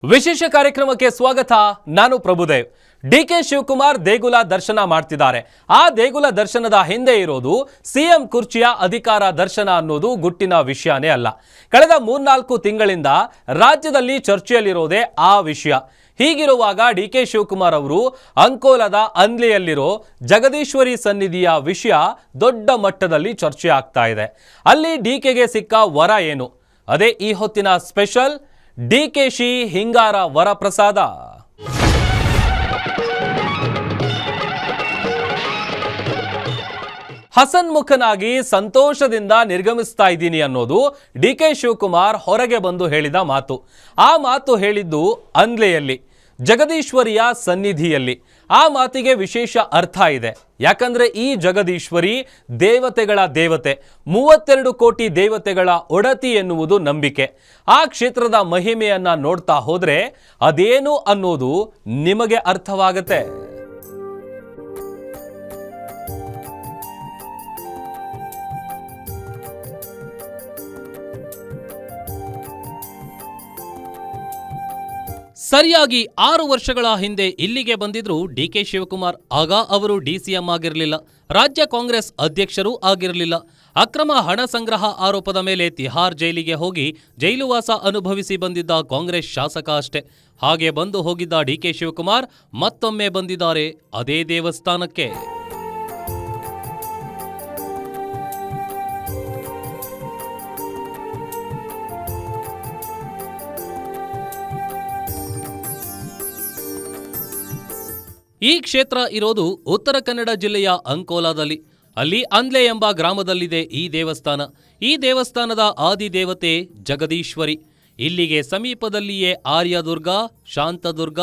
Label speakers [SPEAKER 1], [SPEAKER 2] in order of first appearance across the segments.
[SPEAKER 1] ವಿಶೇಷ ಕಾರ್ಯಕ್ರಮಕ್ಕೆ ಸ್ವಾಗತ. ನಾನು ಪ್ರಭುದೇವ್. ಡಿಕೆ ಶಿವಕುಮಾರ್ ದೇಗುಲ ದರ್ಶನ ಮಾಡ್ತಿದ್ದಾರೆ. ಆ ದೇಗುಲ ದರ್ಶನದ ಹಿಂದೆ ಇರೋದು ಸಿಎಂ ಕುರ್ಚಿಯ ಅಧಿಕಾರ ದರ್ಶನ ಅನ್ನೋದು ಗುಟ್ಟಿನ ವಿಷಯನೇ ಅಲ್ಲ. ಕಳೆದ 3-4 ತಿಂಗಳಿಂದ ರಾಜ್ಯದಲ್ಲಿ ಚರ್ಚೆಯಲ್ಲಿರೋದೇ ಆ ವಿಷಯ. ಹೀಗಿರುವಾಗ ಡಿಕೆ ಶಿವಕುಮಾರ್ ಅವರು ಅಂಕೋಲದ ಅಂದ್ಲಿಯಲ್ಲಿರೋ ಜಗದೀಶ್ವರಿ ಸನ್ನಿಧಿಯ ವಿಷಯ ದೊಡ್ಡ ಮಟ್ಟದಲ್ಲಿ ಚರ್ಚೆ ಆಗ್ತಾ ಇದೆ. ಅಲ್ಲಿ ಡಿಕೆಗೆ ಸಿಕ್ಕ ವರ ಏನು? ಅದೇ ಈ ಹೊತ್ತಿನ ಸ್ಪೆಷಲ್ ಡಿಕೆಶಿ ಹಿಂಗಾರ ವರಪ್ರಸಾದ. ಹಸನ್ಮುಖನಾಗಿ ಸಂತೋಷದಿಂದ ನಿರ್ಗಮಿಸ್ತಾ ಇದ್ದೀನಿ ಅನ್ನೋದು ಡಿಕೆ ಶಿವಕುಮಾರ್ ಹೊರಗೆ ಬಂದು ಹೇಳಿದ ಮಾತು. ಆ ಮಾತು ಹೇಳಿದ್ದು ಅಂದ್ಲೆಯಲ್ಲಿ, ಜಗದೀಶ್ವರಿಯ ಸನ್ನಿಧಿಯಲ್ಲಿ. ಆ ಮಾತಿಗೆ ವಿಶೇಷ ಅರ್ಥ ಇದೆ. ಯಾಕಂದ್ರೆ ಈ ಜಗದೀಶ್ವರಿ ದೇವತೆಗಳ ದೇವತೆ, 32 ಕೋಟಿ ದೇವತೆಗಳ ಒಡತಿ ಎನ್ನುವುದು ನಂಬಿಕೆ. ಆ ಕ್ಷೇತ್ರದ ಮಹಿಮೆಯನ್ನ ನೋಡ್ತಾ ಹೋದ್ರೆ ಅದೇನು ಅನ್ನೋದು ನಿಮಗೆ ಅರ್ಥವಾಗುತ್ತೆ. ಸರಿಯಾಗಿ 6 ವರ್ಷಗಳ ಹಿಂದೆ ಇಲ್ಲಿಗೆ ಬಂದಿದ್ರು ಡಿಕೆ ಶಿವಕುಮಾರ್. ಆಗ ಅವರು ಡಿಸಿಎಂ ಆಗಿರಲಿಲ್ಲ, ರಾಜ್ಯ ಕಾಂಗ್ರೆಸ್ ಅಧ್ಯಕ್ಷರೂ ಆಗಿರಲಿಲ್ಲ. ಅಕ್ರಮ ಹಣ ಸಂಗ್ರಹ ಆರೋಪದ ಮೇಲೆ ತಿಹಾರ್ ಜೈಲಿಗೆ ಹೋಗಿ ಜೈಲುವಾಸ ಅನುಭವಿಸಿ ಬಂದಿದ್ದ ಕಾಂಗ್ರೆಸ್ ಶಾಸಕ ಅಷ್ಟೇ. ಹಾಗೆ ಬಂದು ಹೋಗಿದ್ದ ಡಿಕೆ ಶಿವಕುಮಾರ್ ಮತ್ತೊಮ್ಮೆ ಬಂದಿದ್ದಾರೆ ಅದೇ ದೇವಸ್ಥಾನಕ್ಕೆ. ಈ ಕ್ಷೇತ್ರ ಇರೋದು ಉತ್ತರ ಕನ್ನಡ ಜಿಲ್ಲೆಯ ಅಂಕೋಲಾದಲ್ಲಿ. ಅಲ್ಲಿ ಅಂದ್ಲೆ ಎಂಬ ಗ್ರಾಮದಲ್ಲಿದೆ ಈ ದೇವಸ್ಥಾನ. ಈ ದೇವಸ್ಥಾನದ ಆದಿದೇವತೆ ಜಗದೀಶ್ವರಿ. ಇಲ್ಲಿಗೆ ಸಮೀಪದಲ್ಲಿಯೇ ಆರ್ಯದುರ್ಗ, ಶಾಂತದುರ್ಗ,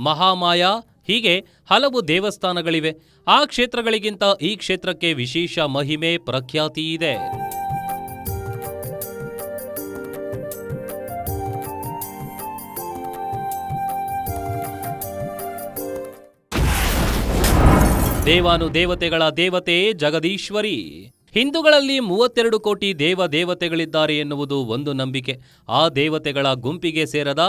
[SPEAKER 1] ಮಹಾಮಾಯ, ಹೀಗೆ ಹಲವು ದೇವಸ್ಥಾನಗಳಿವೆ. ಆ ಕ್ಷೇತ್ರಗಳಿಗಿಂತ ಈ ಕ್ಷೇತ್ರಕ್ಕೆ ವಿಶೇಷ ಮಹಿಮೆ, ಪ್ರಖ್ಯಾತಿ ಇದೆ. ದೇವಾನು ದೇವತೆಗಳ ದೇವತೆ ಜಗದೀಶ್ವರಿ. ಹಿಂದೂಗಳಲ್ಲಿ 32 ಕೋಟಿ ದೇವತೆಗಳಿದ್ದಾರೆ ಎನ್ನುವುದು ಒಂದು ನಂಬಿಕೆ. ಆ ದೇವತೆಗಳ ಗುಂಪಿಗೆ ಸೇರದ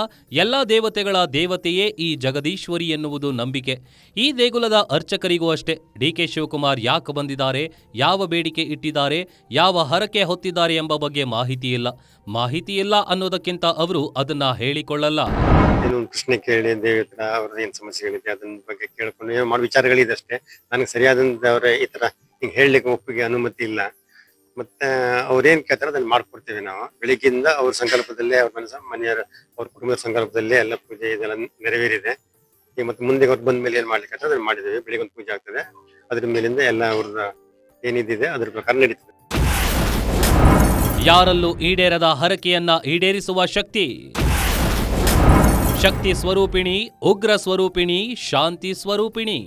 [SPEAKER 1] ಎಲ್ಲ ದೇವತೆಗಳ ದೇವತೆಯೇ ಈ ಜಗದೀಶ್ವರಿ ಎನ್ನುವುದು ನಂಬಿಕೆ. ಈ ದೇಗುಲದ ಅರ್ಚಕರಿಗೂ ಅಷ್ಟೇ. ಡಿಕೆ ಶಿವಕುಮಾರ್ ಯಾಕೆ ಬಂದಿದ್ದಾರೆ, ಯಾವ ಬೇಡಿಕೆ ಇಟ್ಟಿದ್ದಾರೆ, ಯಾವ ಹರಕೆ ಹೊತ್ತಿದ್ದಾರೆ ಎಂಬ ಬಗ್ಗೆ ಮಾಹಿತಿ ಇಲ್ಲ ಅನ್ನೋದಕ್ಕಿಂತ ಅವರು ಅದನ್ನ ಹೇಳಿಕೊಳ್ಳಲ್ಲ.
[SPEAKER 2] ಪ್ರಶ್ನೆ ಕೇಳಿ ದೇವತರ ಅವ್ರದ್ದು ಏನ್ ಸಮಸ್ಯೆಗಳಿದೆ ಅದನ್ನ ಬಗ್ಗೆ ಕೇಳ್ಕೊಂಡು ಏನೋ ಮಾಡೋ ವಿಚಾರಗಳಿದೆ ಅಷ್ಟೇ. ನನಗೆ ಸರಿಯಾದಂತ ಅವ್ರ ಈ ತರ ಹಿಂಗ್ ಹೇಳಲಿಕ್ಕೆ ಒಪ್ಪಿಗೆ ಅನುಮತಿ ಇಲ್ಲ. ಮತ್ತೆ ಅವ್ರೇನ್ ಕೇಳ್ತಾರ ಅದನ್ನ ಮಾಡ್ಕೊಡ್ತೇವೆ ನಾವು. ಬೆಳಿಗ್ಗೆಯಿಂದ ಅವ್ರ ಸಂಕಲ್ಪದಲ್ಲೇ ಅವ್ರ ಮನೆಯವರ ಅವ್ರ ಕುಟುಂಬದ ಸಂಕಲ್ಪದಲ್ಲೇ ಎಲ್ಲ ಪೂಜೆ ಇದೆಲ್ಲ ನೆರವೇರಿದೆ. ಈಗ ಮತ್ತೆ ಮುಂದೆ ಅವ್ರು ಬಂದ ಮೇಲೆ ಏನ್ ಮಾಡ್ಲಿಕ್ಕೆ ಅದನ್ನ ಮಾಡಿದ್ದೇವೆ. ಬೆಳಿಗ್ಗೆ ಒಂದು ಪೂಜೆ ಆಗ್ತದೆ, ಅದ್ರ ಮೇಲಿಂದ ಎಲ್ಲ ಅವ್ರ ಏನಿದೆ ಅದ್ರ ಪ್ರಕಾರ ನಡೀತದೆ.
[SPEAKER 1] ಯಾರಲ್ಲೂ ಈಡೇರದ ಹರಕೆಯನ್ನ ಈಡೇರಿಸುವ ಶಕ್ತಿ ಸ್ವರೂಪಿಣಿ, ಉಗ್ರ ಸ್ವರೂಪಿಣಿ, ಶಾಂತಿ ಸ್ವರೂಪಿಣಿ.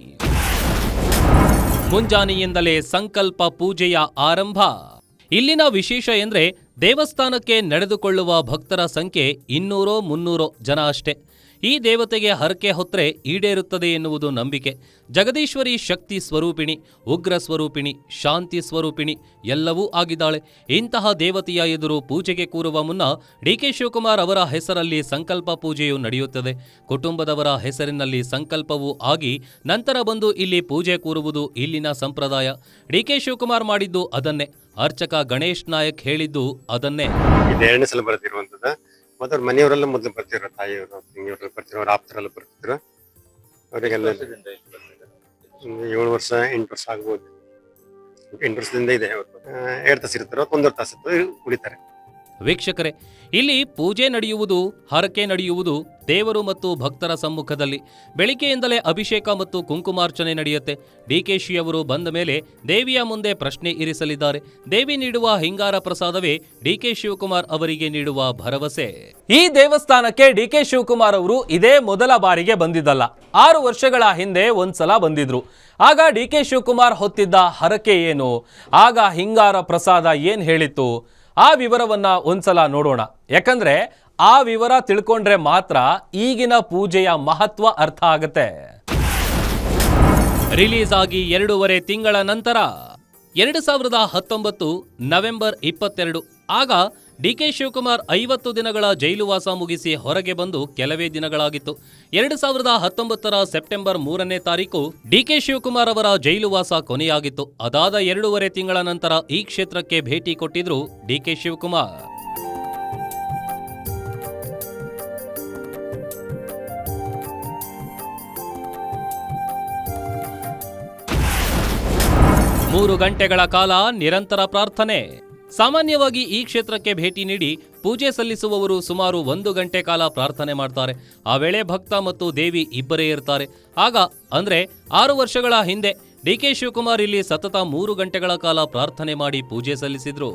[SPEAKER 1] ಮುಂಜಾನೆಯಿಂದಲೇ ಸಂಕಲ್ಪ ಪೂಜೆಯ ಆರಂಭ. ಇಲ್ಲಿನ ವಿಶೇಷ ಎಂದ್ರೆ ದೇವಸ್ಥಾನಕ್ಕೆ ನಡೆದುಕೊಳ್ಳುವ ಭಕ್ತರ ಸಂಖ್ಯೆ 200-300 ಜನ ಅಷ್ಟೇ. ಈ ದೇವತೆಗೆ ಹರಕೆ ಹೊತ್ತರೆ ಈಡೇರುತ್ತದೆ ಎನ್ನುವುದು ನಂಬಿಕೆ. ಜಗದೀಶ್ವರಿ ಶಕ್ತಿ ಸ್ವರೂಪಿಣಿ, ಉಗ್ರ ಸ್ವರೂಪಿಣಿ, ಶಾಂತಿ ಸ್ವರೂಪಿಣಿ ಎಲ್ಲವೂ ಆಗಿದ್ದಾಳೆ. ಇಂತಹ ದೇವತೆಯ ಎದುರು ಪೂಜೆಗೆ ಕೂರುವ ಮುನ್ನ ಡಿಕೆ ಶಿವಕುಮಾರ್ ಅವರ ಹೆಸರಲ್ಲಿ ಸಂಕಲ್ಪ ಪೂಜೆಯು ನಡೆಯುತ್ತದೆ. ಕುಟುಂಬದವರ ಹೆಸರಿನಲ್ಲಿ ಸಂಕಲ್ಪವೂ ಆಗಿ ನಂತರ ಬಂದು ಇಲ್ಲಿ ಪೂಜೆ ಕೂರುವುದು ಇಲ್ಲಿನ ಸಂಪ್ರದಾಯ. ಡಿಕೆ ಶಿವಕುಮಾರ್ ಮಾಡಿದ್ದು ಅದನ್ನೇ, ಅರ್ಚಕ ಗಣೇಶ್ ನಾಯಕ್ ಹೇಳಿದ್ದು ಅದನ್ನೇ.
[SPEAKER 2] 2ನೇ ಸಲ ಬರ್ತಿರುವಂತದ್ದು. ಮತ್ತೆ ಅವ್ರ ಮನೆಯವರೆಲ್ಲ ಮೊದಲು ಬರ್ತಿರೋ, ತಾಯಿಯವರು, ತಂಗಿಯವರು ಬರ್ತಿರೋ, ಅವ್ರ ಆಪ್ತರೆಲ್ಲ ಬರ್ತಿದ್ರು. ಅವರಿಗೆಲ್ಲ 7 ವರ್ಷ 8 ವರ್ಷ ಆಗ್ಬೋದು. 8 ವರ್ಷದಿಂದ ಇದೆ. 2 ತಾಸು ಇರ್ತಾರೆ, 1 ತಾಸು ಉಳಿತಾರೆ.
[SPEAKER 1] ವೀಕ್ಷಕರೇ, ಇಲ್ಲಿ ಪೂಜೆ ನಡೆಯುವುದು, ಹರಕೆ ನಡೆಯುವುದು ದೇವರು ಮತ್ತು ಭಕ್ತರ ಸಮ್ಮುಖದಲ್ಲಿ. ಬೆಳಿಗ್ಗೆಯಿಂದಲೇ ಅಭಿಷೇಕ ಮತ್ತು ಕುಂಕುಮಾರ್ಚನೆ ನಡೆಯುತ್ತೆ. ಡಿಕೆಶಿ ಅವರು ಬಂದ ಮೇಲೆ ದೇವಿಯ ಮುಂದೆ ಪ್ರಶ್ನೆ ಇರಿಸಲಿದ್ದಾರೆ. ದೇವಿ ನೀಡುವ ಹಿಂಗಾರ ಪ್ರಸಾದವೇ ಡಿಕೆ ಶಿವಕುಮಾರ್ ಅವರಿಗೆ ನೀಡುವ ಭರವಸೆ. ಈ ದೇವಸ್ಥಾನಕ್ಕೆ ಡಿಕೆ ಶಿವಕುಮಾರ್ ಅವರು ಇದೇ ಮೊದಲ ಬಾರಿಗೆ ಬಂದಿದ್ದಲ್ಲ. 6 ವರ್ಷಗಳ ಹಿಂದೆ ಒಂದ್ಸಲ ಬಂದಿದ್ರು. ಆಗ ಡಿಕೆ ಶಿವಕುಮಾರ್ ಹೊತ್ತಿದ್ದ ಹರಕೆ ಏನು, ಆಗ ಹಿಂಗಾರ ಪ್ರಸಾದ ಏನ್ ಹೇಳಿತ್ತು, ಆ ವಿವರವನ್ನ ಒಂದ್ಸಲ ನೋಡೋಣ. ಯಾಕಂದ್ರೆ ಆ ವಿವರ ತಿಳ್ಕೊಂಡ್ರೆ ಮಾತ್ರ ಈಗಿನ ಪೂಜೆಯ ಮಹತ್ವ ಅರ್ಥ ಆಗುತ್ತೆ. ರಿಲೀಸ್ ಆಗಿ 2.5 ತಿಂಗಳ ನಂತರ 2019 ನವೆಂಬರ್ 22 ಆಗ ಡಿಕೆ ಶಿವಕುಮಾರ್ 50 ದಿನಗಳ ಜೈಲುವಾಸ ಮುಗಿಸಿ ಹೊರಗೆ ಬಂದು ಕೆಲವೇ ದಿನಗಳಾಗಿತ್ತು. 2019 ಸೆಪ್ಟೆಂಬರ್ 3ನೇ ತಾರೀಕು ಡಿಕೆ ಶಿವಕುಮಾರ್ ಅವರ ಜೈಲುವಾಸ ಕೊನೆಯಾಗಿತ್ತು. ಅದಾದ 2.5 ತಿಂಗಳ ನಂತರ ಈ ಕ್ಷೇತ್ರಕ್ಕೆ ಭೇಟಿ ಕೊಟ್ಟಿದ್ರು ಡಿಕೆ ಶಿವಕುಮಾರ್. ಮೂರು ಗಂಟೆಗಳ ಕಾಲ ನಿರಂತರ ಪ್ರಾರ್ಥನೆ. ಸಾಮಾನ್ಯವಾಗಿ ಈ ಕ್ಷೇತ್ರಕ್ಕೆ ಭೇಟಿ ನೀಡಿ ಪೂಜೆ ಸಲ್ಲಿಸುವವರು ಸುಮಾರು 1 ಗಂಟೆ ಕಾಲ ಪ್ರಾರ್ಥನೆ ಮಾಡ್ತಾರೆ. ಆ ವೇಳೆ ಭಕ್ತ ಮತ್ತು ದೇವಿ ಇಬ್ಬರೇ ಇರ್ತಾರೆ. ಆಗ ಅಂದ್ರೆ 6 ವರ್ಷಗಳ ಹಿಂದೆ ಡಿಕೆ ಶಿವಕುಮಾರ್ ಇಲ್ಲಿ ಸತತ 3 ಗಂಟೆಗಳ ಕಾಲ ಪ್ರಾರ್ಥನೆ ಮಾಡಿ ಪೂಜೆ ಸಲ್ಲಿಸಿದ್ರು.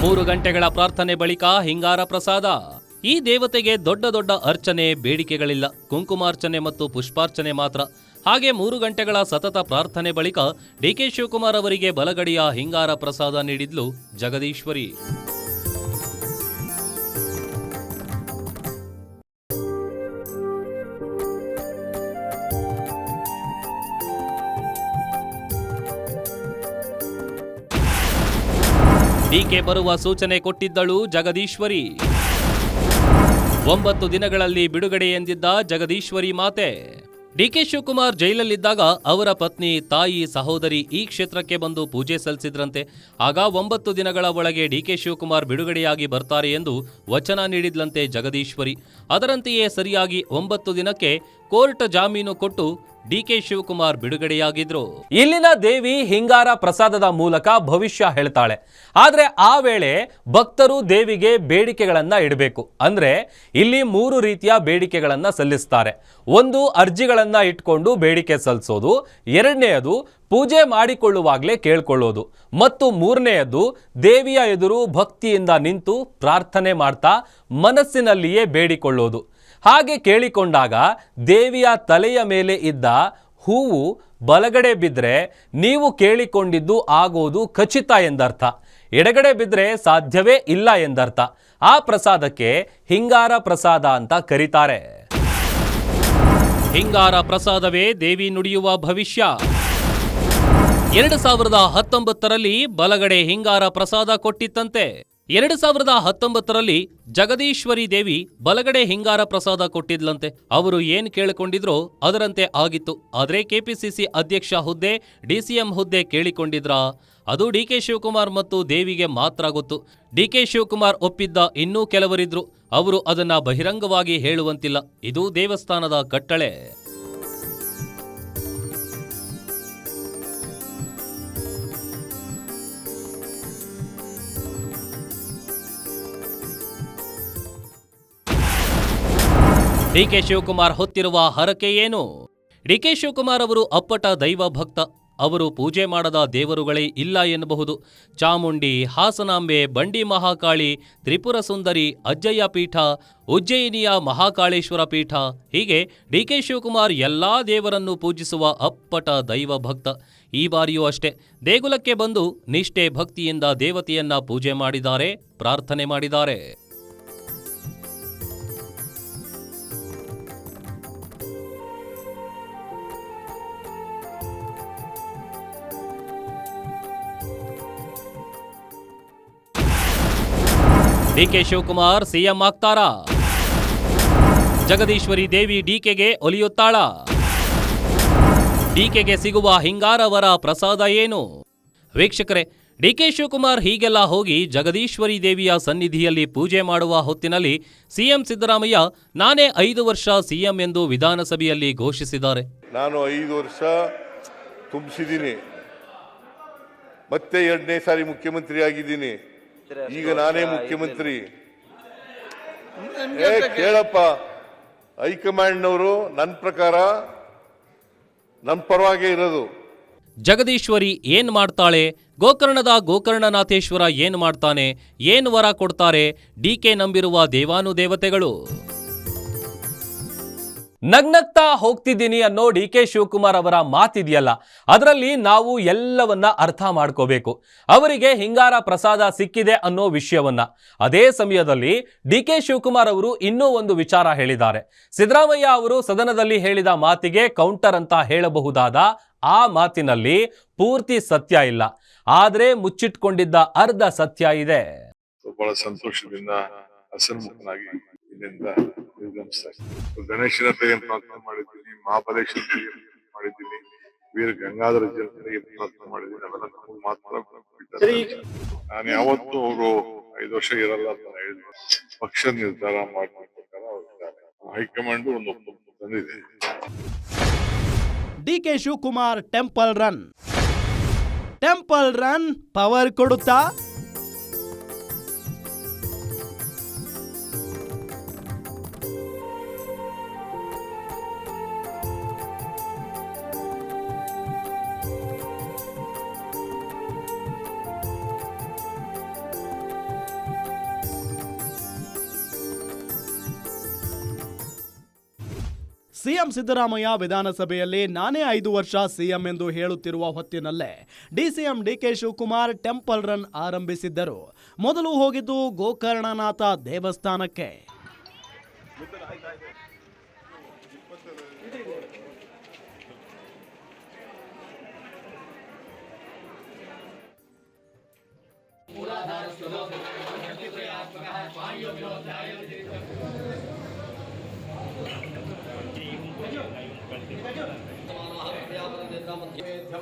[SPEAKER 1] ಮೂರು ಗಂಟೆಗಳ ಪ್ರಾರ್ಥನೆ ಬಳಿಕ ಹಿಂಗಾರ ಪ್ರಸಾದ. ಈ ದೇವತೆಗೆ ದೊಡ್ಡ ದೊಡ್ಡ ಅರ್ಚನೆ, ಬೇಡಿಕೆಗಳಿಲ್ಲ. ಕುಂಕುಮಾರ್ಚನೆ ಮತ್ತು ಪುಷ್ಪಾರ್ಚನೆ ಮಾತ್ರ. ಹಾಗೆ 3 ಗಂಟೆಗಳ ಸತತ ಪ್ರಾರ್ಥನೆ ಬಳಿಕ ಡಿಕೆ ಶಿವಕುಮಾರ್ ಅವರಿಗೆ ಬಲಗಡಿಯ ಹಿಂಗಾರ ಪ್ರಸಾದ ನೀಡಿದ್ಲು ಜಗದೀಶ್ವರಿ. ಡಿಕೆ ಬರುವ ಸೂಚನೆ ಕೊಟ್ಟಿದ್ದಳು ಜಗದೀಶ್ವರಿ. 9 ದಿನಗಳಲ್ಲಿ ಬಿಡುಗಡೆ ಎಂದಿದ್ದ ಜಗದೀಶ್ವರಿ ಮಾತೆ. ಡಿಕೆ ಶಿವಕುಮಾರ್ ಜೈಲಲ್ಲಿದ್ದಾಗ ಅವರ ಪತ್ನಿ, ತಾಯಿ, ಸಹೋದರಿ ಈ ಕ್ಷೇತ್ರಕ್ಕೆ ಬಂದು ಪೂಜೆ ಸಲ್ಲಿಸಿದ್ರಂತೆ. ಆಗ 9 ದಿನಗಳ ಒಳಗೆ ಡಿಕೆ ಶಿವಕುಮಾರ್ ಬಿಡುಗಡೆಯಾಗಿ ಬರ್ತಾರೆ ಎಂದು ವಚನ ನೀಡಿದ್ಲಂತೆ ಜಗದೀಶ್ವರಿ. ಅದರಂತೆಯೇ ಸರಿಯಾಗಿ 9 ದಿನಕ್ಕೆ ಕೋರ್ಟ್ ಜಾಮೀನು ಕೊಟ್ಟು ಡಿಕೆ ಶಿವಕುಮಾರ್ ಬಿಡುಗಡೆಯಾಗಿದ್ರು. ಇಲ್ಲಿನ ದೇವಿ ಹಿಂಗಾರ ಪ್ರಸಾದದ ಮೂಲಕ ಭವಿಷ್ಯ ಹೇಳ್ತಾಳೆ. ಆದ್ರೆ ಆ ವೇಳೆ ಭಕ್ತರು ದೇವಿಗೆ ಬೇಡಿಕೆಗಳನ್ನ ಇಡಬೇಕು. ಅಂದ್ರೆ ಇಲ್ಲಿ 3 ರೀತಿಯ ಬೇಡಿಕೆಗಳನ್ನ ಸಲ್ಲಿಸ್ತಾರೆ. ಒಂದು, ಅರ್ಜಿಗಳನ್ನ ಇಟ್ಕೊಂಡು ಬೇಡಿಕೆ ಸಲ್ಲಿಸೋದು. 2ನೇಯದು ಪೂಜೆ ಮಾಡಿಕೊಳ್ಳುವಾಗಲೇ ಕೇಳ್ಕೊಳ್ಳೋದು. ಮತ್ತು 3ನೇಯದ್ದು ದೇವಿಯ ಎದುರು ಭಕ್ತಿಯಿಂದ ನಿಂತು ಪ್ರಾರ್ಥನೆ ಮಾಡ್ತಾ ಮನಸ್ಸಿನಲ್ಲಿಯೇ ಬೇಡಿಕೊಳ್ಳೋದು. ಹಾಗೆ ಕೇಳಿಕೊಂಡಾಗ ದೇವಿಯ ತಲೆಯ ಮೇಲೆ ಇದ್ದ ಹೂವು ಬಲಗಡೆ ಬಿದ್ದರೆ ನೀವು ಕೇಳಿಕೊಂಡಿದ್ದು ಆಗೋದು ಖಚಿತ ಎಂದರ್ಥ. ಎಡಗಡೆ ಬಿದ್ದರೆ ಸಾಧ್ಯವೇ ಇಲ್ಲ ಎಂದರ್ಥ. ಆ ಪ್ರಸಾದಕ್ಕೆ ಹಿಂಗಾರ ಪ್ರಸಾದ ಅಂತ ಕರೀತಾರೆ. ಹಿಂಗಾರ ಪ್ರಸಾದವೇ ದೇವಿ ನುಡಿಯುವ ಭವಿಷ್ಯ. 2019ರಲ್ಲಿ ಬಲಗಡೆ ಹಿಂಗಾರ ಪ್ರಸಾದ ಕೊಟ್ಟಿತ್ತಂತೆ. 2019ರಲ್ಲಿ ಜಗದೀಶ್ವರಿ ದೇವಿ ಬಲಗಡೆ ಹಿಂಗಾರ ಪ್ರಸಾದ ಕೊಟ್ಟಿದ್ಲಂತೆ. ಅವರು ಏನ್ ಕೇಳಿಕೊಂಡಿದ್ರೋ ಅದರಂತೆ ಆಗಿತ್ತು. ಆದ್ರೆ ಕೆಪಿಸಿಸಿ ಅಧ್ಯಕ್ಷ ಹುದ್ದೆ, ಡಿಸಿಎಂ ಹುದ್ದೆ ಕೇಳಿಕೊಂಡಿದ್ರಾ? ಅದು ಡಿಕೆ ಶಿವಕುಮಾರ್ ಮತ್ತು ದೇವಿಗೆ ಮಾತ್ರ ಗೊತ್ತು. ಡಿಕೆ ಶಿವಕುಮಾರ್ ಒಪ್ಪಿದ್ದ ಇನ್ನೂ ಕೆಲವರಿದ್ರು. ಅವರು ಅದನ್ನ ಬಹಿರಂಗವಾಗಿ ಹೇಳುವಂತಿಲ್ಲ. ಇದು ದೇವಸ್ಥಾನದ ಕಟ್ಟಳೆ. ಡಿಕೆ ಶಿವಕುಮಾರ್ ಹೊತ್ತಿರುವ ಹರಕೆ ಏನು? ಡಿಕೆ ಶಿವಕುಮಾರ್ ಅವರು ಅಪ್ಪಟ ದೈವ ಭಕ್ತ. ಅವರು ಪೂಜೆ ಮಾಡದ ದೇವರುಗಳೇ ಇಲ್ಲ ಎನ್ನಬಹುದು. ಚಾಮುಂಡಿ, ಹಾಸನಾಂಬೆ, ಬಂಡಿ ಮಹಾಕಾಳಿ, ತ್ರಿಪುರ ಸುಂದರಿ, ಅಜ್ಜಯ್ಯ ಪೀಠ, ಉಜ್ಜಯಿನಿಯ ಮಹಾಕಾಳೇಶ್ವರ ಪೀಠ, ಹೀಗೆ ಡಿಕೆ ಶಿವಕುಮಾರ್ ಎಲ್ಲಾ ದೇವರನ್ನು ಪೂಜಿಸುವ ಅಪ್ಪಟ ದೈವ ಭಕ್ತ. ಈ ಬಾರಿಯೂ ಅಷ್ಟೇ ದೇಗುಲಕ್ಕೆ ಬಂದು ನಿಷ್ಠೆ ಭಕ್ತಿಯಿಂದ ದೇವತೆಯನ್ನ ಪೂಜೆ ಮಾಡಿದ್ದಾರೆ, ಪ್ರಾರ್ಥನೆ ಮಾಡಿದ್ದಾರೆ. ಡಿಕೆ ಶಿವಕುಮಾರ್ ಸಿಎಂ ಆಗ್ತಾರಾ? ಜಗದೀಶ್ವರಿ ದೇವಿ ಡಿಕೆಗೆ ಒಲಿಯುತ್ತಾಳ? ಡಿಕೆಗೆ ಸಿಗುವ ಹಿಂಗಾರವರ ಪ್ರಸಾದ ಏನು? ವೀಕ್ಷಕರೇ, ಡಿಕೆ ಶಿವಕುಮಾರ್ ಹೀಗೆಲ್ಲ ಹೋಗಿ ಜಗದೀಶ್ವರಿ ದೇವಿಯ ಸನ್ನಿಧಿಯಲ್ಲಿ ಪೂಜೆ ಮಾಡುವ ಹೊತ್ತಿನಲ್ಲಿ ಸಿಎಂ ಸಿದ್ದರಾಮಯ್ಯ ನಾನೇ 5 ವರ್ಷ ಸಿಎಂ ಎಂದು ವಿಧಾನಸಭೆಯಲ್ಲಿ ಘೋಷಿಸಿದ್ದಾರೆ.
[SPEAKER 3] ನಾನು 5 ವರ್ಷ ತುಂಬಿಸಿದ್ದೀನಿ, ಮತ್ತೆ 2ನೇ ಸಾರಿ ಮುಖ್ಯಮಂತ್ರಿ ಆಗಿದ್ದೀನಿ. ಈಗ ನಾನೇ ಮುಖ್ಯಮಂತ್ರಿ. ಕೇಳಪ್ಪ, ಹೈಕಮಾಂಡ್ನವರು ನನ್ನ ಪ್ರಕಾರ ನನ್ನ ಪರವಾಗೇ ಇರೋದು.
[SPEAKER 1] ಜಗದೀಶ್ವರಿ ಏನ್ ಮಾಡ್ತಾಳೆ? ಗೋಕರ್ಣದ ಗೋಕರ್ಣನಾಥೇಶ್ವರ ಏನ್ ಮಾಡ್ತಾನೆ? ಏನ್ ವರ ಕೊಡ್ತಾರೆ ಡಿಕೆ ನಂಬಿರುವ ದೇವಾನುದೇವತೆಗಳು? ನಗ್ನಗ್ತಾ ಹೋಗ್ತಿದ್ದೀನಿ ಅನ್ನೋ ಡಿ ಕೆ ಶಿವಕುಮಾರ್ ಅವರ ಮಾತಿದೆಯಲ್ಲ, ಅದರಲ್ಲಿ ನಾವು ಎಲ್ಲವನ್ನ ಅರ್ಥ ಮಾಡ್ಕೋಬೇಕು. ಅವರಿಗೆ ಹಿಂಗಾರ ಪ್ರಸಾದ ಸಿಕ್ಕಿದೆ ಅನ್ನೋ ವಿಷಯವನ್ನ. ಅದೇ ಸಮಯದಲ್ಲಿ ಡಿ ಕೆ ಶಿವಕುಮಾರ್ ಅವರು ಇನ್ನೂ ಒಂದು ವಿಚಾರ ಹೇಳಿದ್ದಾರೆ. ಸಿದ್ದರಾಮಯ್ಯ ಅವರು ಸದನದಲ್ಲಿ ಹೇಳಿದ ಮಾತಿಗೆ ಕೌಂಟರ್ ಅಂತ ಹೇಳಬಹುದಾದ ಆ ಮಾತಿನಲ್ಲಿ ಪೂರ್ತಿ ಸತ್ಯ ಇಲ್ಲ, ಆದ್ರೆ ಮುಚ್ಚಿಟ್ಕೊಂಡಿದ್ದ ಅರ್ಧ ಸತ್ಯ ಇದೆ.
[SPEAKER 4] ಬಹಳ ಸಂತೋಷದಿಂದ ಹಸನ್ಮುಖನಾಗಿ ಇಲ್ಲಿಂದ ನಿರ್ಗಮಿಸ್ತಾ ಇದ್ದೀನಿ. ಗಣೇಶನ ಪ್ರಾರ್ಥನೆ ಮಾಡಿದ್ದೀನಿ, ಮಹಾಬಲೇಶ್ವರ ಮಾಡಿದ್ದೀನಿ, ವೀರ ಗಂಗಾಧರ ಜನತೆಗೆ ಪ್ರಾರ್ಥನೆ ಮಾಡಿದ್ದೀನಿ. ಅವೆಲ್ಲ ನಮಗೆ ಮಾತ್ರ ಬಿಟ್ಟರೆ ನಾನು ಯಾವತ್ತೂ ಅವರು 5 ವರ್ಷ ಇರಲ್ಲ ಅಂತ ಹೇಳಿದ್ರು. ಪಕ್ಷ ನಿರ್ಧಾರ ಮಾಡಿದ ಪ್ರಕಾರ ಅವರಿದ್ದಾರೆ. ಹೈಕಮಾಂಡ್ ಒಂದು ಒಪ್ಪಂದ ತಂದಿದೆ.
[SPEAKER 5] DK Shivakumar temple run power ಕೊಡುತ್ತಾ? ಸಿಎಂ ಸಿದ್ದರಾಮಯ್ಯ ವಿಧಾನಸಭೆಯಲ್ಲಿ ನಾನೇ 5 ವರ್ಷ ಸಿಎಂ ಎಂದು ಹೇಳುತ್ತಿರುವ ಹೊತ್ತಿನಲ್ಲೇ DCM DK Shivakumar temple run ಆರಂಭಿಸಿದ್ದರು. ಮೊದಲು ಹೋಗಿದ್ದು ಗೋಕರ್ಣನಾಥ ದೇವಸ್ಥಾನಕ್ಕೆ.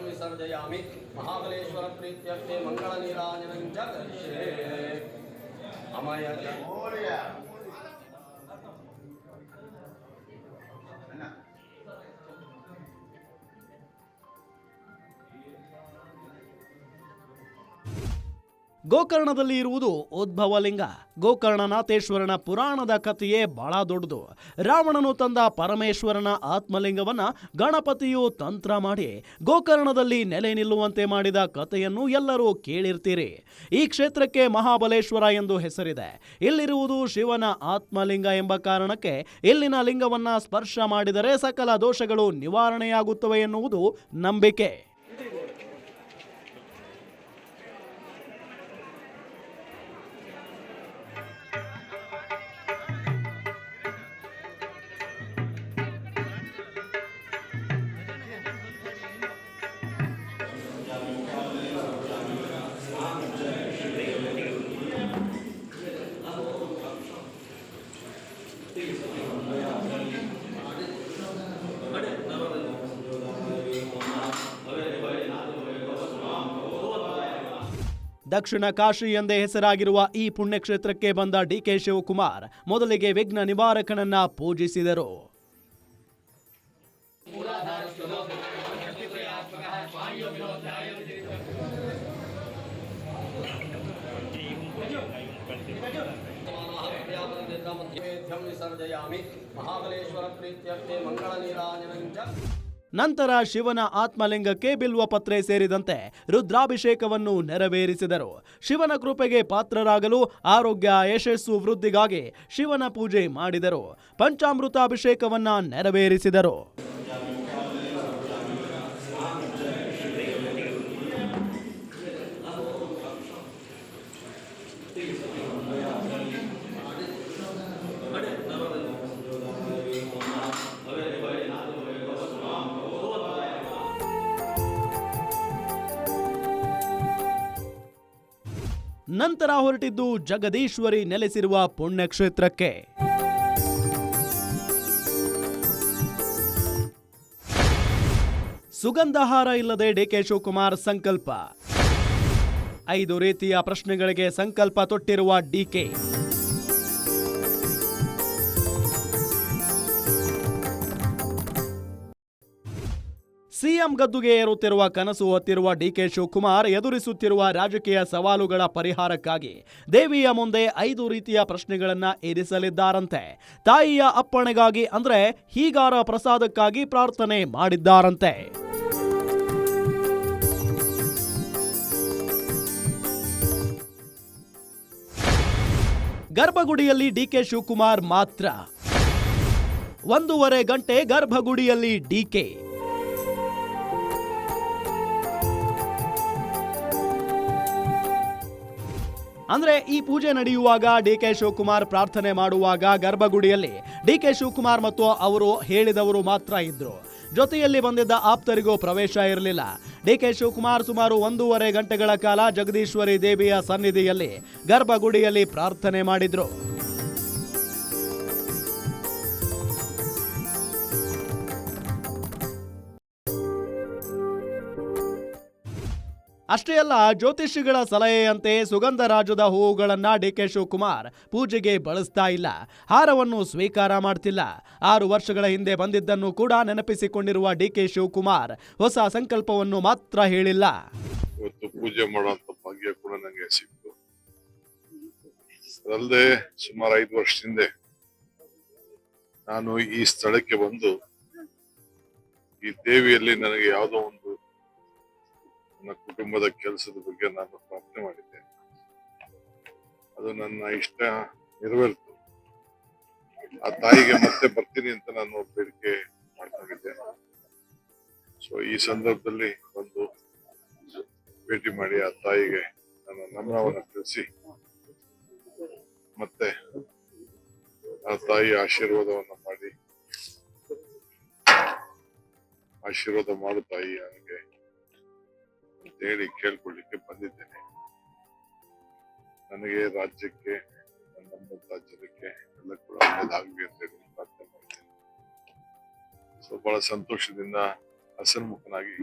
[SPEAKER 6] ವಿಸರ್ಜಯಾಮಿ ಮಹಾಬಲೇಶ್ವರ ಪ್ರೀತ್ಯರ್ಥೆ ಮಂಗಳ ನೀರಾಜನಂ ಚ ಕರಿಷ್ಯೆ. ಅಮಯ
[SPEAKER 5] ಗೋಕರ್ಣದಲ್ಲಿ ಇರುವುದು ಉದ್ಭವಲಿಂಗ. ಗೋಕರ್ಣನಾಥೇಶ್ವರನ ಪುರಾಣದ ಕಥೆಯೇ ಬಹಳ ದೊಡ್ಡದು. ರಾವಣನು ತಂದ ಪರಮೇಶ್ವರನ ಆತ್ಮಲಿಂಗವನ್ನ ಗಣಪತಿಯು ತಂತ್ರ ಮಾಡಿ ಗೋಕರ್ಣದಲ್ಲಿ ನೆಲೆ ನಿಲ್ಲುವಂತೆ ಮಾಡಿದ ಕಥೆಯನ್ನು ಎಲ್ಲರೂ ಕೇಳಿರ್ತೀರಿ. ಈ ಕ್ಷೇತ್ರಕ್ಕೆ ಮಹಾಬಲೇಶ್ವರ ಎಂದು ಹೆಸರಿದೆ. ಇಲ್ಲಿರುವುದು ಶಿವನ ಆತ್ಮಲಿಂಗ ಎಂಬ ಕಾರಣಕ್ಕೆ ಇಲ್ಲಿನ ಲಿಂಗವನ್ನ ಸ್ಪರ್ಶ ಮಾಡಿದರೆ ಸಕಲ ದೋಷಗಳು ನಿವಾರಣೆಯಾಗುತ್ತವೆ ಎನ್ನುವುದು ನಂಬಿಕೆ. ದಕ್ಷಿಣ ಕಾಶಿ ಎಂದೇ ಹೆಸರಾಗಿರುವ ಈ ಪುಣ್ಯಕ್ಷೇತ್ರಕ್ಕೆ ಬಂದ ಡಿಕೆ ಶಿವಕುಮಾರ್ ಮೊದಲಿಗೆ ವಿಘ್ನ ನಿವಾರಕನನ್ನ ಪೂಜಿಸಿದರು.
[SPEAKER 6] ವಿಸರ್ಜಯಾಮಿ ಮಹಾಬಲೇಶ್ವರ ಪ್ರೀತ್ಯರ್ಥೆ ಮಂಗಳ ನೀರಾಜನಂ ಚ.
[SPEAKER 5] ನಂತರ ಶಿವನ ಆತ್ಮಲಿಂಗಕ್ಕೆ ಬಿಲ್ವಪತ್ರೆ ಸೇರಿದಂತೆ ರುದ್ರಾಭಿಷೇಕವನ್ನು ನೆರವೇರಿಸಿದರು. ಶಿವನ ಕೃಪೆಗೆ ಪಾತ್ರರಾಗಲು ಆರೋಗ್ಯ ಯಶಸ್ಸು ವೃದ್ಧಿಗಾಗಿ ಶಿವನ ಪೂಜೆ ಮಾಡಿದರು. ಪಂಚಾಮೃತಾಭಿಷೇಕವನ್ನ ನೆರವೇರಿಸಿದರು. ನಂತರ ಹೊರಟಿದ್ದು ಜಗದೀಶ್ವರಿ ನೆಲೆಸಿರುವ ಪುಣ್ಯಕ್ಷೇತ್ರಕ್ಕೆ. ಸುಗಂಧಹಾರ ಇಲ್ಲದೆ ಡಿಕೆ ಶಿವಕುಮಾರ್ ಸಂಕಲ್ಪ. 5 ರೀತಿಯ ಪ್ರಶ್ನೆಗಳಿಗೆ ಸಂಕಲ್ಪ ತೊಟ್ಟಿರುವ ಡಿಕೆ. ಸಿಎಂ ಗದ್ದುಗೆ ಏರುತ್ತಿರುವ ಕನಸು ಹೊತ್ತಿರುವ ಡಿಕೆ ಶಿವಕುಮಾರ್ ಎದುರಿಸುತ್ತಿರುವ ರಾಜಕೀಯ ಸವಾಲುಗಳ ಪರಿಹಾರಕ್ಕಾಗಿ ದೇವಿಯ ಮುಂದೆ 5 ರೀತಿಯ ಪ್ರಶ್ನೆಗಳನ್ನ ಇರಿಸಲಿದ್ದಾರಂತೆ. ತಾಯಿಯ ಅಪ್ಪಣೆಗಾಗಿ ಅಂದ್ರೆ ಹೀಗಾರ ಪ್ರಸಾದಕ್ಕಾಗಿ ಪ್ರಾರ್ಥನೆ ಮಾಡಿದ್ದಾರಂತೆ. ಗರ್ಭಗುಡಿಯಲ್ಲಿ ಡಿಕೆ ಶಿವಕುಮಾರ್ ಮಾತ್ರ. 1.5 ಗಂಟೆ ಗರ್ಭಗುಡಿಯಲ್ಲಿ ಡಿಕೆ. ಅಂದ್ರೆ ಈ ಪೂಜೆ ನಡೆಯುವಾಗ ಡಿಕೆ ಶಿವಕುಮಾರ್ ಪ್ರಾರ್ಥನೆ ಮಾಡುವಾಗ ಗರ್ಭಗುಡಿಯಲ್ಲಿ ಡಿಕೆ ಶಿವಕುಮಾರ್ ಮತ್ತು ಅವರು ಹೇಳಿದವರು ಮಾತ್ರ ಇದ್ರು. ಜೊತೆಯಲ್ಲಿ ಬಂದಿದ್ದ ಆಪ್ತರಿಗೂ ಪ್ರವೇಶ ಇರಲಿಲ್ಲ. ಡಿಕೆ ಶಿವಕುಮಾರ್ ಸುಮಾರು 1.5 ಗಂಟೆಗಳ ಕಾಲ ಜಗದೀಶ್ವರಿ ದೇವಿಯ ಸನ್ನಿಧಿಯಲ್ಲಿ ಗರ್ಭಗುಡಿಯಲ್ಲಿ ಪ್ರಾರ್ಥನೆ ಮಾಡಿದ್ರು. ಅಷ್ಟೇ ಅಲ್ಲ, ಜ್ಯೋತಿಷಿಗಳ ಸಲಹೆಯಂತೆ ಸುಗಂಧರಾಜದ ಹೂವುಗಳನ್ನ ಡಿಕೆ ಶಿವಕುಮಾರ್ ಪೂಜೆಗೆ ಬಳಸ್ತಾ ಇಲ್ಲ, ಹಾರವನ್ನು ಸ್ವೀಕಾರ ಮಾಡ್ತಿಲ್ಲ. 6 ವರ್ಷಗಳ ಹಿಂದೆ ಬಂದಿದ್ದನ್ನು ಕೂಡ ನೆನಪಿಸಿಕೊಂಡಿರುವ ಡಿಕೆ ಶಿವಕುಮಾರ್ ಹೊಸ ಸಂಕಲ್ಪವನ್ನು ಮಾತ್ರ ಹೇಳಿಲ್ಲ.
[SPEAKER 4] ಇವತ್ತು ಪೂಜೆ ಮಾಡುವಂತ ಭಾಗ್ಯ ಕೂಡ ನಂಗೆ ಸಿಕ್ತು. ಅದಲ್ಲದೆ ಸುಮಾರು 5 ವರ್ಷದ ಹಿಂದೆ ನಾನು ಈ ಸ್ಥಳಕ್ಕೆ ಬಂದು ಈ ದೇವಿಯಲ್ಲಿ ನನಗೆ ಯಾವುದೋ ಒಂದು ನನ್ನ ಕುಟುಂಬದ ಕೆಲಸದ ಬಗ್ಗೆ ನಾನು ಪ್ರಾರ್ಥನೆ ಮಾಡಿದ್ದೆ. ಅದು ನನ್ನ ಇಷ್ಟ ನೆರವೇರಿತು. ಆ ತಾಯಿಗೆ ಮತ್ತೆ ಬರ್ತೀನಿ ಅಂತ ನಾನು ಬೇಡಿಕೆ ಮಾಡ್ಕೊಂಡಿದ್ದೆ. ಸೊ ಈ ಸಂದರ್ಭದಲ್ಲಿ ಒಂದು ಭೇಟಿ ಮಾಡಿ ಆ ತಾಯಿಗೆ ನನ್ನ ನಮನವನ್ನು ತಿಳಿಸಿ ಮತ್ತೆ ಆ ತಾಯಿ ಆಶೀರ್ವಾದವನ್ನು ಮಾಡಿ ಆಶೀರ್ವಾದ ಮಾಡು ತಾಯಿ ನನಗೆ ಅಂತ ಹೇಳಿ ಕೇಳ್ಕೊಳ್ಳಿಕ್ಕೆ ಬಂದಿದ್ದೇನೆ. ನನಗೆ ರಾಜ್ಯಕ್ಕೆ ನಮ್ಮಂತ ಜನಕ್ಕೆ ಎಲ್ಲ ಕೂಡ ಒಳ್ಳೆಯದಾಗಲಿ ಅಂತ ಹೇಳಿ ಪ್ರಾರ್ಥನೆ ಮಾಡ್ತೇನೆ. ಸೊ ಬಹಳ ಸಂತೋಷದಿಂದ ಹಸನ್ಮುಖನಾಗಿ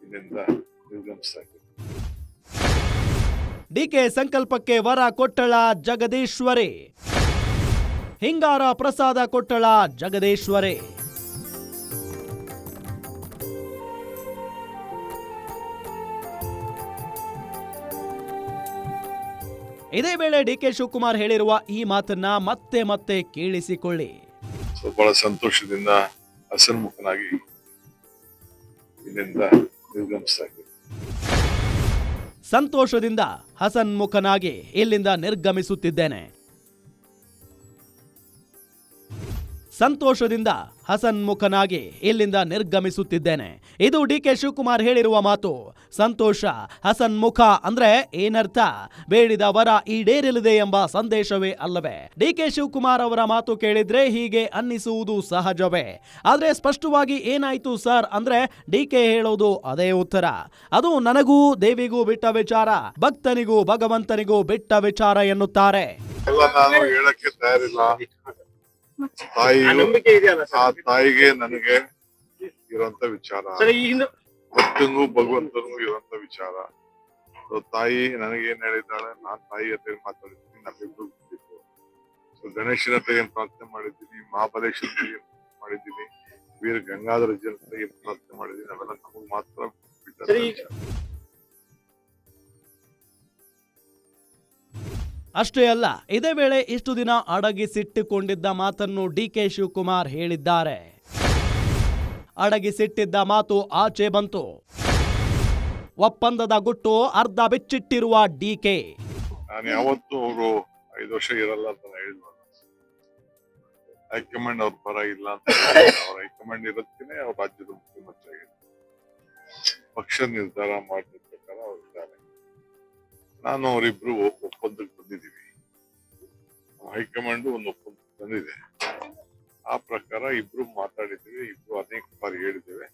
[SPEAKER 4] ಇಲ್ಲಿಂದ ನಿರ್ಗಮಿಸ್ತಾ ಇದ್ದೇನೆ.
[SPEAKER 5] ಡಿಕೆ ಸಂಕಲ್ಪಕ್ಕೆ ವರ ಕೊಟ್ಟಳ ಜಗದೀಶ್ವರಿ, ಹಿಂಗಾರ ಪ್ರಸಾದ ಕೊಟ್ಟಳ ಜಗದೀಶ್ವರಿ. ಇದೇ ವೇಳೆ ಡಿಕೆ ಶಿವಕುಮಾರ್ ಹೇಳಿರುವ ಈ ಮಾತನ್ನ ಮತ್ತೆ ಮತ್ತೆ ಕೇಳಿಸಿಕೊಳ್ಳಿ.
[SPEAKER 4] ಸೊ ಬಹಳ ಸಂತೋಷದಿಂದ ಹಸನ್ಮುಖನಾಗಿ ಇಲ್ಲಿಂದ ನಿರ್ಗಮಿಸ್ತಾ ಇದ್ದೇನೆ.
[SPEAKER 5] ಸಂತೋಷದಿಂದ ಹಸನ್ಮುಖನಾಗಿ ಇಲ್ಲಿಂದ ನಿರ್ಗಮಿಸುತ್ತಿದ್ದೇನೆ. ಸಂತೋಷದಿಂದ ಹಸನ್ಮುಖನಾಗಿ ಇಲ್ಲಿಂದ ನಿರ್ಗಮಿಸುತ್ತಿದ್ದೇನೆ. ಇದು ಡಿಕೆ ಶಿವಕುಮಾರ್ ಹೇಳಿರುವ ಮಾತು. ಸಂತೋಷ, ಹಸನ್ಮುಖ ಅಂದ್ರೆ ಏನರ್ಥ? ಬೇಡಿದ ವರ ಈಡೇರಲಿದೆ ಎಂಬ ಸಂದೇಶವೇ ಅಲ್ಲವೇ? ಡಿಕೆ ಶಿವಕುಮಾರ್ ಅವರ ಮಾತು ಕೇಳಿದ್ರೆ ಹೀಗೆ ಅನ್ನಿಸುವುದು ಸಹಜವೇ. ಆದ್ರೆ ಸ್ಪಷ್ಟವಾಗಿ ಏನಾಯ್ತು ಸರ್ ಅಂದ್ರೆ ಡಿಕೆ ಹೇಳೋದು ಅದೇ ಉತ್ತರ. ಅದು ನನಗೂ ದೇವಿಗೂ ಬಿಟ್ಟ ವಿಚಾರ, ಭಕ್ತನಿಗೂ ಭಗವಂತನಿಗೂ ಬಿಟ್ಟ ವಿಚಾರ ಎನ್ನುತ್ತಾರೆ.
[SPEAKER 4] ಎಲ್ಲ ನಾನು ಹೇಳಕ್ಕೆ ತಯಾರಿಲ್ಲ. ಆ ತಾಯಿಗೆ ನನಗೆ ಇರುವಂತ ವಿಚಾರ, ಭಕ್ತನಿಗೂ ಭಗವಂತನಿಗೂ ಇರುವಂತ ವಿಚಾರ. ತಾಯಿ ನನಗೆ ಏನ್ ಹೇಳಿದ್ದಾಳೆ, ನಾನ್ ತಾಯಿ ಹತ್ರ ಮಾತಾಡಿದ್ದೀನಿ, ನಮ್ಮಿಬ್ರು ಬಿಟ್ಟಿತ್ತು. ಸೊ ಗಣೇಶನ ಹತ್ರ ಏನ್ ಪ್ರಾರ್ಥನೆ ಮಾಡಿದ್ದೀನಿ, ಮಹಾಬಲೇಶ್ವರ ಏನ್ ಮಾಡಿದ್ದೀನಿ, ವೀರ ಗಂಗಾಧರ ಜನ ಏನ್ ಪ್ರಾರ್ಥನೆ ಮಾಡಿದ್ದೀನಿ, ಅವೆಲ್ಲ ನಮಗ್ ಮಾತ್ರ ಬಿಟ್ಟ.
[SPEAKER 5] ಅಷ್ಟೇ ಅಲ್ಲ, ಇದೇ ವೇಳೆ ಇಷ್ಟು ದಿನ ಅಡಗಿಸಿಟ್ಟುಕೊಂಡಿದ್ದ ಮಾತನ್ನು ಡಿಕೆ ಶಿವಕುಮಾರ್ ಹೇಳಿದ್ದಾರೆ. ಅಡಗಿಸಿಟ್ಟಿದ್ದ ಮಾತು ಆಚೆ ಬಂತು. ಒಪ್ಪಂದದ ಗುಟ್ಟು ಅರ್ಧ ಬಿಚ್ಚಿಟ್ಟಿರುವ ಡಿಕೆ.
[SPEAKER 4] ನಾನು ಯಾವತ್ತೂ ಅವರು 5 ವರ್ಷ ಇರಲ್ಲ ಅಂತ ಹೇಳಿದ್ರು. ಹೈಕಮಾಂಡ್ ಅವ್ರ ಪರ ಇಲ್ಲ ಅಂತ ಅವ್ರ ಹೈಕಮಾಂಡ್ ಇರೋದಕ್ಕೆ ಅವ್ರ ರಾಜ್ಯದ ಮುಖ್ಯಮಂತ್ರಿ ಆಗಿದ್ದಾರೆ. ಪಕ್ಷ ನಿರ್ಧಾರ ಮಾಡಿದ ಪ್ರಕಾರ ಅವ್ರು ಇದ್ದಾರೆ. ನಾನು ಅವರಿಬ್ರು ಒಪ್ಪಂದಕ್ಕೆ ಬಂದಿದ್ದೀವಿ. ಹೈಕಮಾಂಡ್ ಒಂದು ಒಪ್ಪಂದಕ್ಕೆ ಬಂದಿದೆ. ಆ ಪ್ರಕಾರ ಇಬ್ರು ಮಾತಾಡಿದ್ದೇವೆ, ಇಬ್ರು ಅನೇಕ ಬಾರಿ ಹೇಳಿದ್ದೇವೆ.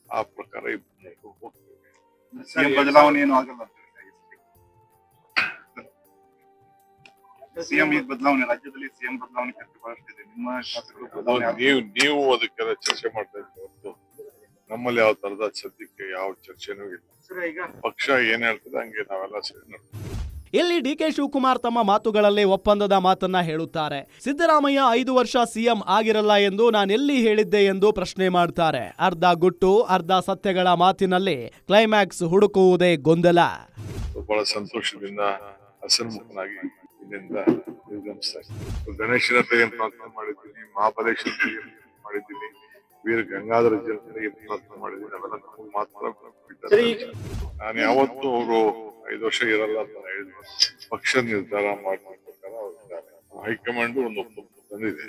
[SPEAKER 4] ಆ ಪ್ರಕಾರ ಇಬ್ರು ಹೋಗ್ತೇವೆ.
[SPEAKER 7] ಸಿಎಂ ಬದಲಾವಣೆ ಏನು ಆಗಲ್ಲ ಅಂತ ಸಿಎಂ ಬದಲಾವಣೆ, ರಾಜ್ಯದಲ್ಲಿ ಸಿಎಂ ಬದಲಾವಣೆ ಚರ್ಚೆ ಬಹಳಷ್ಟಿದೆ. ನಿಮ್ಮ ಶಾಸಕರು ಬದಲಾವಣೆ
[SPEAKER 4] ನೀವು ಅದಕ್ಕೆಲ್ಲ ಚರ್ಚೆ ಮಾಡ್ತಾ ಇದ್ದೀವಿ ಹೊರತು ನಮ್ಮಲ್ಲಿ ಯಾವ ತರದ ಸದ್ಯಕ್ಕೆ ಯಾವ ಚರ್ಚೆನೂ ಇಲ್ಲ. ಪಕ್ಷ ಏನ್ ಹೇಳ್ತದೆ ಹಂಗೆ ನಾವೆಲ್ಲ ಸೇರಿ ನೋಡ್ತೀವಿ.
[SPEAKER 5] ಇಲ್ಲಿ ಡಿಕೆ ಶಿವಕುಮಾರ್ ತಮ್ಮ ಮಾತುಗಳಲ್ಲಿ ಒಪ್ಪಂದದ ಮಾತನ್ನ ಹೇಳುತ್ತಾರೆ. ಸಿದ್ದರಾಮಯ್ಯ 5 ವರ್ಷ ಸಿಎಂ ಆಗಿರಲ್ಲ ಎಂದು ನಾನೆಲ್ಲಿ ಹೇಳಿದ್ದೆ ಎಂದು ಪ್ರಶ್ನೆ ಮಾಡ್ತಾರೆ. ಅರ್ಧ ಗುಟ್ಟು ಅರ್ಧ ಸತ್ಯಗಳ ಮಾತಿನಲ್ಲಿ ಕ್ಲೈಮ್ಯಾಕ್ಸ್ ಹುಡುಕುವುದೇ ಗೊಂದಲ.
[SPEAKER 4] ಬಹಳ ಸಂತೋಷದಿಂದ ಹಸನ್ಮುಖನಾಗಿ ಇಲ್ಲಿಂದ ನಿರ್ಗಮಿಸ್ತಾ ಇದ್ದೀನಿ. ಗಣೇಶನ ಹತ್ರ ಏನ್ ಪ್ರಾರ್ಥನೆ ಮಾಡಿದ್ದೀನಿ, ಮಹಾಬಲೇಶ್ವರ ಏನ್ ಮಾಡಿದ್ದೀನಿ, ವೀರ ಗಂಗಾಧರ ಜನ ಏನ್ ಪ್ರಾರ್ಥನೆ ಮಾಡಿದ್ದೀನಿ, ಅವೆಲ್ಲ ನಮಗ್ ಮಾತ್ರ ಬಿಟ್ಟ. ನಾನು ಯಾವತ್ತೂ ಅವರು 5 ವರ್ಷ ಇರಲ್ಲ ಅಂತ ಹೇಳಿದ್ರು. ಪಕ್ಷ ನಿರ್ಧಾರ ಮಾಡಿದ ಪ್ರಕಾರ ಅವ್ರು ಇದ್ದಾರೆ. ಹೈಕಮಾಂಡ್ ಒಂದು ಒಪ್ಪಂದಕ್ಕೆ ಬಂದಿದೆ.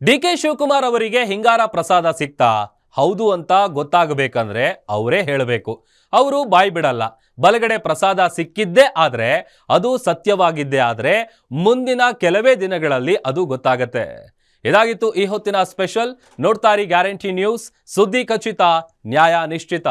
[SPEAKER 1] ಡಿ.ಕೆ. ಶಿವಕುಮಾರ್ ಅವರಿಗೆ ಹಿಂಗಾರ ಪ್ರಸಾದ ಸಿಕ್ತಾ? ಹೌದು ಅಂತ ಗೊತ್ತಾಗಬೇಕಂದ್ರೆ ಅವರೇ ಹೇಳಬೇಕು. ಅವರು ಬಾಯಿ ಬಿಡಲ್ಲ. ಬಲಗಡೆ ಪ್ರಸಾದ ಸಿಕ್ಕಿದ್ದೇ ಆದ್ರೆ, ಅದು ಸತ್ಯವಾಗಿದ್ದೇ ಆದ್ರೆ ಮುಂದಿನ ಕೆಲವೇ ದಿನಗಳಲ್ಲಿ ಅದು ಗೊತ್ತಾಗತ್ತೆ. ಇದಾಗಿತ್ತು ಈ ಹೊತ್ತಿನ ಸ್ಪೆಷಲ್. ನೋಡ್ತಾ ಇರಿ ಗ್ಯಾರಂಟಿ ನ್ಯೂಸ್, ಸುದ್ದಿ ಖಚಿತ, ನ್ಯಾಯ ನಿಶ್ಚಿತ.